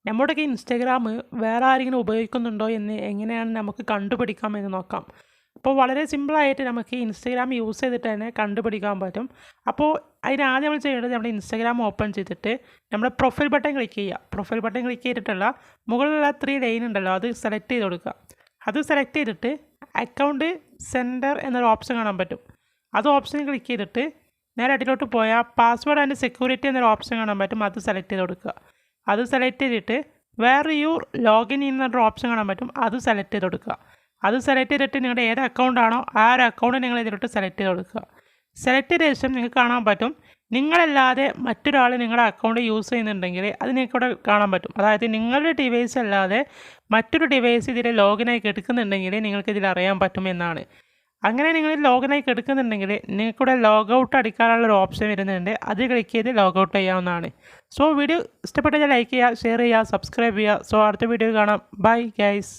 നമ്മുടെയൊക്കെ ഇൻസ്റ്റഗ്രാം വേറെ ആരെങ്കിലും ഉപയോഗിക്കുന്നുണ്ടോ എന്ന് എങ്ങനെയാണ് നമുക്ക് കണ്ടുപിടിക്കാം എന്ന് നോക്കാം. അപ്പോൾ വളരെ സിമ്പിളായിട്ട് നമുക്ക് ഇൻസ്റ്റഗ്രാം യൂസ് ചെയ്തിട്ട് തന്നെ കണ്ടുപിടിക്കാൻ പറ്റും. അപ്പോൾ അതിനാദ്യം നമ്മൾ ചെയ്യേണ്ടത് നമ്മുടെ ഇൻസ്റ്റഗ്രാം ഓപ്പൺ ചെയ്തിട്ട് നമ്മുടെ പ്രൊഫൈൽ ബട്ടൺ ക്ലിക്ക് ചെയ്യുക. പ്രൊഫൈൽ ബട്ടൺ ക്ലിക്ക് ചെയ്തിട്ടുള്ള മുകളിലുള്ള 3 ലൈൻ ഉണ്ടല്ലോ, അത് സെലക്ട് ചെയ്ത് കൊടുക്കുക. അത് സെലക്ട് ചെയ്തിട്ട് അക്കൗണ്ട് സെൻറ്റർ എന്നൊരു ഓപ്ഷൻ കാണാൻ പറ്റും. അത് ഓപ്ഷൻ ക്ലിക്ക് ചെയ്തിട്ട് നേരെ അടിയിലോട്ട് പോയാൽ പാസ്വേഡ് ആൻഡ് സെക്യൂരിറ്റി എന്നൊരു ഓപ്ഷൻ കാണാൻ പറ്റും. അത് സെലക്ട് ചെയ്ത് കൊടുക്കുക. അത് സെലക്ട് ചെയ്തിട്ട് വേറെ ലോഗിൻ എന്നൊരു ഓപ്ഷൻ കാണാൻ പറ്റും. അത് സെലക്ട് ചെയ്ത് കൊടുക്കുക. അത് സെലക്ട് ചെയ്തിട്ട് നിങ്ങളുടെ ഏത് അക്കൗണ്ടാണോ ആ ഒരു അക്കൗണ്ട് നിങ്ങൾ ഇതിലോട്ട് സെലക്ട് ചെയ്ത് കൊടുക്കുക. സെലക്ട് ചെയ്ത ശേഷം നിങ്ങൾക്ക് കാണാൻ പറ്റും, നിങ്ങളല്ലാതെ മറ്റൊരാൾ നിങ്ങളുടെ അക്കൗണ്ട് യൂസ് ചെയ്യുന്നുണ്ടെങ്കിൽ അത് നിങ്ങൾക്കിവിടെ കാണാൻ പറ്റും. അതായത് നിങ്ങളുടെ ഡിവൈസ് അല്ലാതെ മറ്റൊരു ഡിവൈസ് ഇതിൽ ലോഗിനായി എടുക്കുന്നുണ്ടെങ്കിൽ നിങ്ങൾക്കിതിൽ അറിയാൻ പറ്റുമെന്നാണ്. അങ്ങനെ നിങ്ങൾ ലോഗിനായി എടുക്കുന്നുണ്ടെങ്കിൽ നിങ്ങൾക്കിവിടെ ലോഗൗട്ട് അടിക്കാനുള്ളൊരു ഓപ്ഷൻ വരുന്നുണ്ട്. അത് ക്ലിക്ക് ചെയ്ത് ലോഗൗട്ട് ചെയ്യാവുന്നതാണ്. സോ വീഡിയോ ഇഷ്ടപ്പെട്ടാൽ ലൈക്ക് ചെയ്യുക, ഷെയർ ചെയ്യുക, സബ്സ്ക്രൈബ് ചെയ്യുക. സോ അടുത്ത വീഡിയോ കാണാം. Bye guys.